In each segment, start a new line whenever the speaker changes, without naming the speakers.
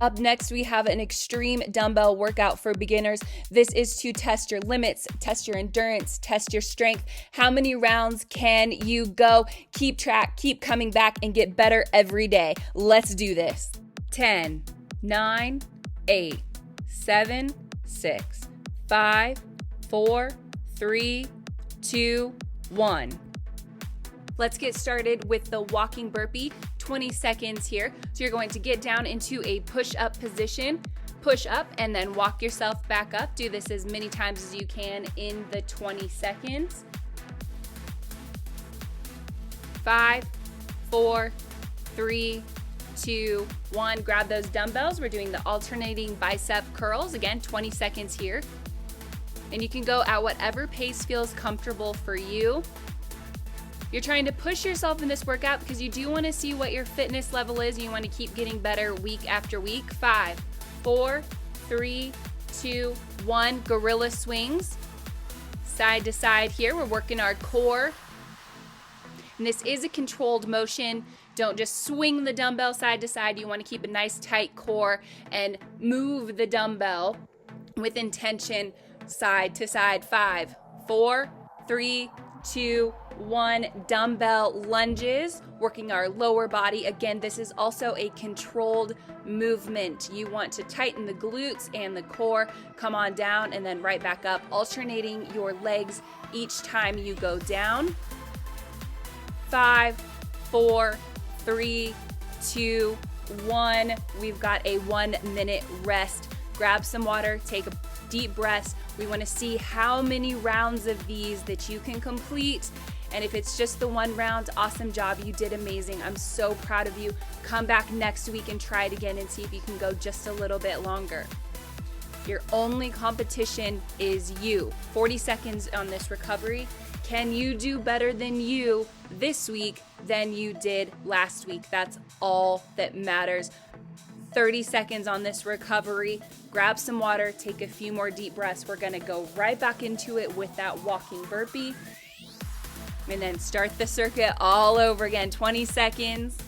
Up next, we have an extreme dumbbell workout for beginners. This is to test your limits, test your endurance, test your strength. How many rounds can you go? Keep track, keep coming back, and get better every day. Let's do this. 10, 9, 8, 7, 6, 5, 4, 3, 2, 1. Let's get started with the walking burpee. 20 seconds here. So you're going to get down into a push-up position, push up, and then walk yourself back up. Do this as many times as you can in the 20 seconds. 5, 4, 3, 2, 1. Grab those dumbbells. We're doing the alternating bicep curls. Again, 20 seconds here. And you can go at whatever pace feels comfortable for you. You're trying to push yourself in this workout because you do want to see what your fitness level is. You want to keep getting better week after week. 5, 4, 3, 2, 1. Gorilla swings. Side to side here. We're working our core. And this is a controlled motion. Don't just swing the dumbbell side to side. You want to keep a nice tight core and move the dumbbell with intention side to side. 5, 4, 3, 2, 1. Dumbbell lunges, working our lower body. Again, this is also a controlled movement. You want to tighten the glutes and the core. Come on down and then right back up, alternating your legs each time you go down. 5, 4, 3, 2, 1. We've got a 1-minute rest. Grab some water, take a deep breath. We want to see how many rounds of these that you can complete. And if it's just the one round, awesome job. You did amazing. I'm so proud of you. Come back next week and try it again and see if you can go just a little bit longer. Your only competition is you. 40 seconds on this recovery. Can you do better than you this week than you did last week? That's all that matters. 30 seconds on this recovery. Grab some water, take a few more deep breaths. We're gonna go right back into it with that walking burpee. And then start the circuit all over again. 20 seconds.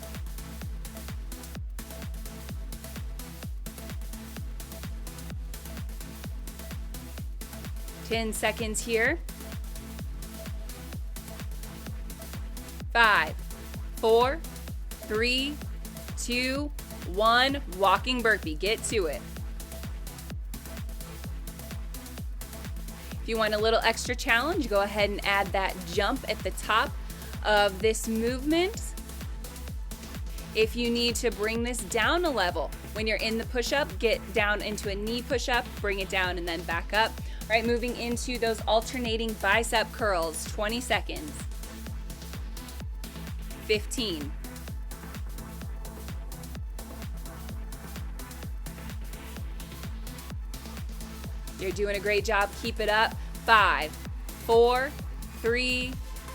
Ten seconds here. 5, 4, 3, 2, 1. Walking burpee. Get to it. If you want a little extra challenge, go ahead and add that jump at the top of this movement. If you need to bring this down a level, when you're in the push-up, get down into a knee push-up, bring it down and then back up. All right, moving into those alternating bicep curls, 20 seconds. 15. 'You're doing a great job. Keep it up. 5, 4, 3,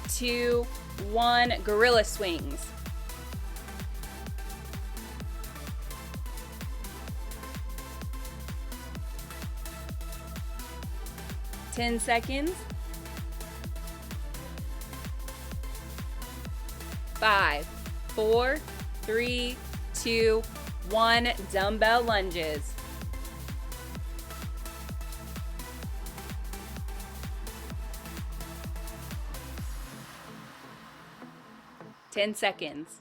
2, 1. Gorilla swings. Ten seconds. 5, 4, 3, 2, 1. Dumbbell lunges. 10 seconds.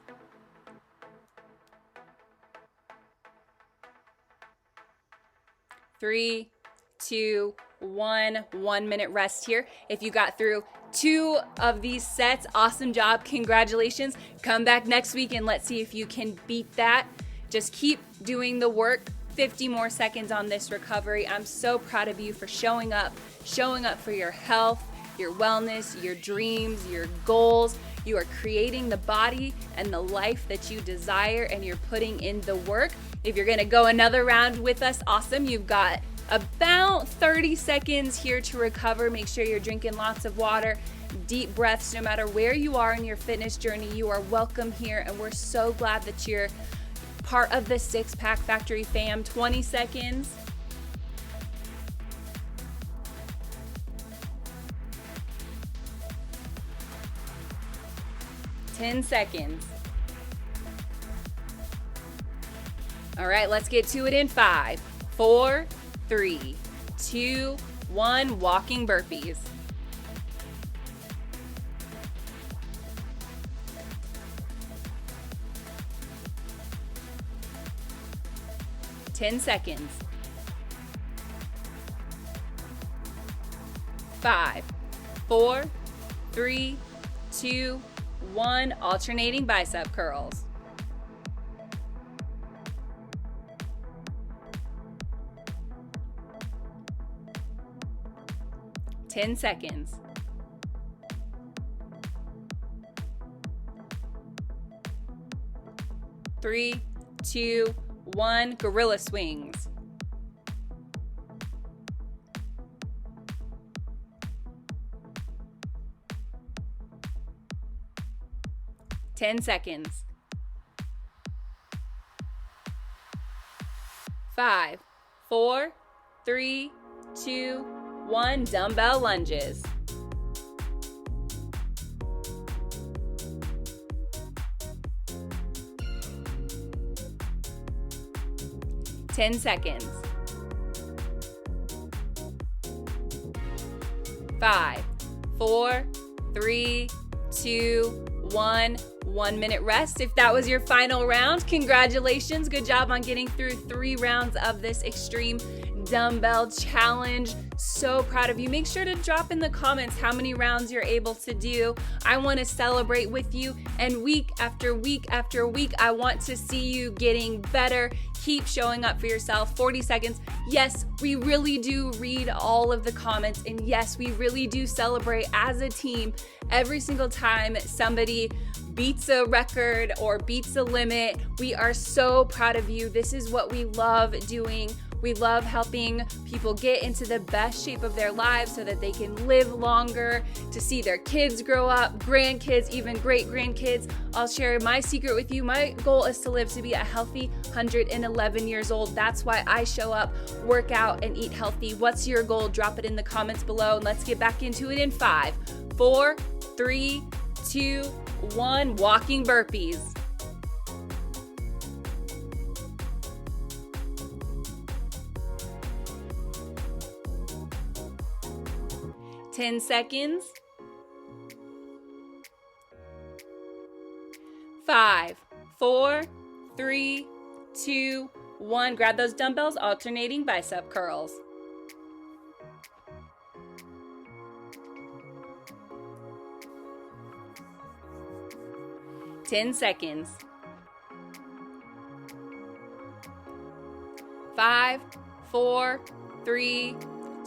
3, 2, 1. 1-minute rest here. If you got through 2 of these sets, awesome job. Congratulations. Come back next week and let's see if you can beat that. Just keep doing the work. 50 more seconds on this recovery. I'm so proud of you for showing up for your health, your wellness, your dreams, your goals. You are creating the body and the life that you desire, and you're putting in the work. If you're gonna go another round with us, awesome. You've got about 30 seconds here to recover. Make sure you're drinking lots of water, deep breaths. No matter where you are in your fitness journey, you are welcome here, and we're so glad that you're part of the Six Pack Factory fam. 20 seconds. 10 seconds. All right, let's get to it in 5, 4, 3, 2, 1. Walking burpees. Ten seconds. 5, 4, 3, 2, 1. Alternating bicep curls. 10 seconds. 3, 2, 1. Gorilla swings. 10 seconds. 5, 4, 3, 2, 1. Dumbbell lunges. 10 seconds. 5, 4, 3, 2, 1. 1 minute rest. If that was your final round, congratulations. Good job on getting through 3 rounds of this extreme dumbbell challenge. So proud of you. Make sure to drop in the comments how many rounds you're able to do. I want to celebrate with you, and week after week after week, I want to see you getting better. Keep showing up for yourself. 40 seconds. Yes, we really do read all of the comments, and yes, we really do celebrate as a team every single time somebody beats a record or beats a limit. We are so proud of you. This is what we love doing. We love helping people get into the best shape of their lives so that they can live longer, to see their kids grow up, grandkids, even great grandkids. I'll share my secret with you. My goal is to live to be a healthy 111 years old. That's why I show up, work out, and eat healthy. What's your goal? Drop it in the comments below, and let's get back into it in 5, 4, 3, 2, 1. Walking burpees. 10 seconds. 5, 4, 3, 2, 1. Grab those dumbbells, alternating bicep curls. 10 seconds. 5, 4, 3,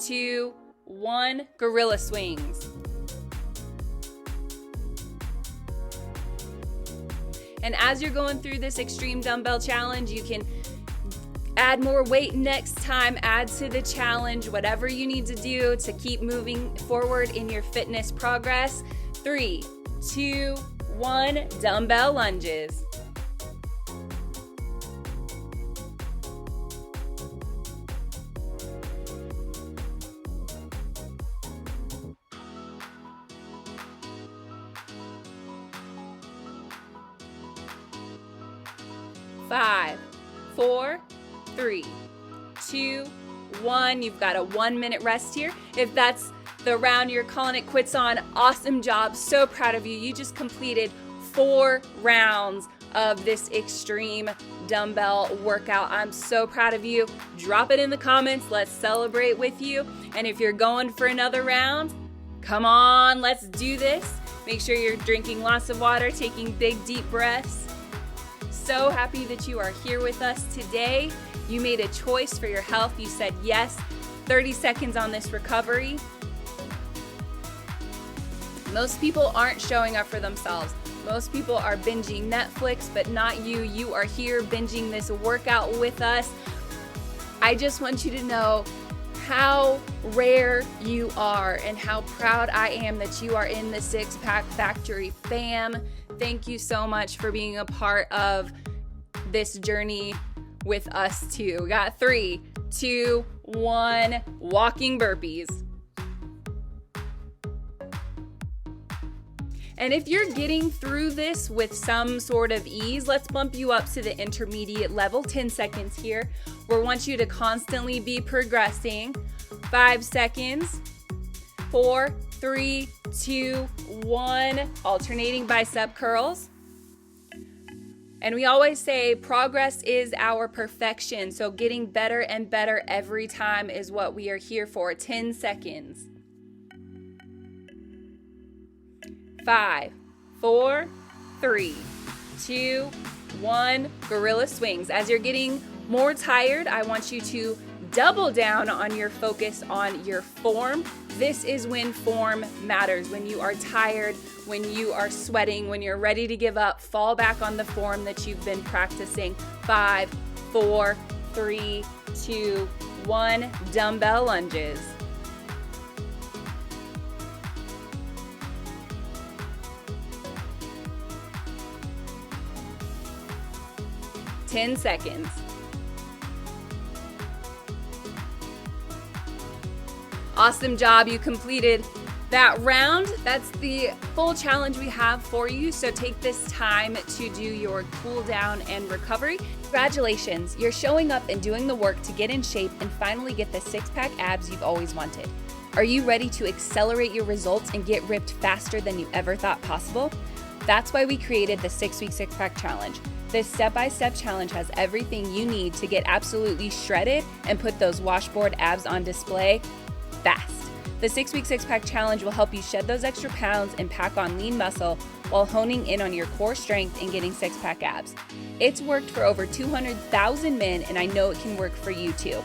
2, 1. Gorilla swings. And as you're going through this extreme dumbbell challenge, you can add more weight next time, add to the challenge, whatever you need to do to keep moving forward in your fitness progress. 3, 2, 1. Dumbbell lunges. 5, 4, 3, 2, 1. You've got a 1 minute rest here. If that's the round you're calling it quits on, awesome job. So proud of you. You just completed 4 rounds of this extreme dumbbell workout. I'm so proud of you. Drop it in the comments. Let's celebrate with you. And if you're going for another round, come on, let's do this. Make sure you're drinking lots of water, taking big, deep breaths. So happy that you are here with us today. You made a choice for your health. You said yes. 30 seconds on this recovery. Most people aren't showing up for themselves. Most people are binging Netflix, but not you. You are here binging this workout with us. I just want you to know how rare you are and how proud I am that you are in the Six Pack Factory fam. Thank you so much for being a part of this journey with us too. We got 3, 2, 1. Walking burpees. And if you're getting through this with some sort of ease, let's bump you up to the intermediate level. 10 seconds here. We want you to constantly be progressing. 5 seconds. 4, 3, 2, 1. Alternating bicep curls. And we always say progress is our perfection. So getting better and better every time is what we are here for. 10 seconds. 5, 4, 3, 2, 1. Gorilla swings. As you're getting more tired, I want you to double down on your focus on your form. This is when form matters. When you are tired, when you are sweating, when you're ready to give up, fall back on the form that you've been practicing. 5, 4, 3, 2, 1. Dumbbell lunges. "10 seconds. Awesome job. You completed that round. That's the full challenge we have for you. So take this time to do your cool down and recovery. Congratulations. You're showing up and doing the work to get in shape and finally get the six-pack abs you've always wanted. Are you ready to accelerate your results and get ripped faster than you ever thought possible? That's why we created the 6-week six-pack challenge. This step-by-step challenge has everything you need to get absolutely shredded and put those washboard abs on display fast. The 6-week six-pack challenge will help you shed those extra pounds and pack on lean muscle while honing in on your core strength and getting six-pack abs. It's worked for over 200,000 men, and I know it can work for you too.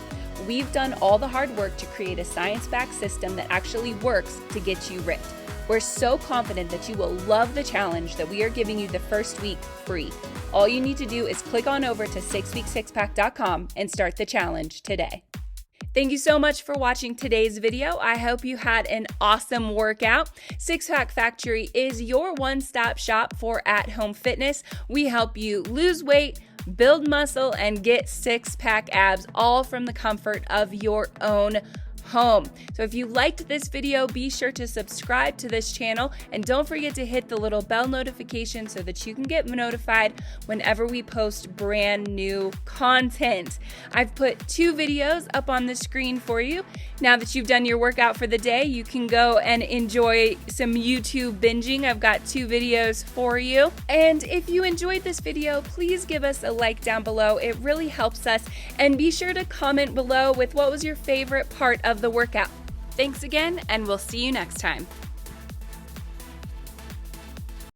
We've done all the hard work to create a science-backed system that actually works to get you ripped. We're so confident that you will love the challenge that we are giving you the first week free. All you need to do is click on over to 6weeksixpack.com and start the challenge today. Thank you so much for watching today's video. I hope you had an awesome workout. Six-Pack Factory is your one-stop shop for at-home fitness. We help you lose weight, build muscle, and get six-pack abs, all from the comfort of your own home. So if you liked this video, be sure to subscribe to this channel and don't forget to hit the little bell notification so that you can get notified whenever we post brand new content. I've put 2 videos up on the screen for you. Now that you've done your workout for the day, you can go and enjoy some YouTube binging. I've got 2 videos for you. And if you enjoyed this video, please give us a like down below. It really helps us. And be sure to comment below with what was your favorite part of the workout. Thanks again, and we'll see you next time.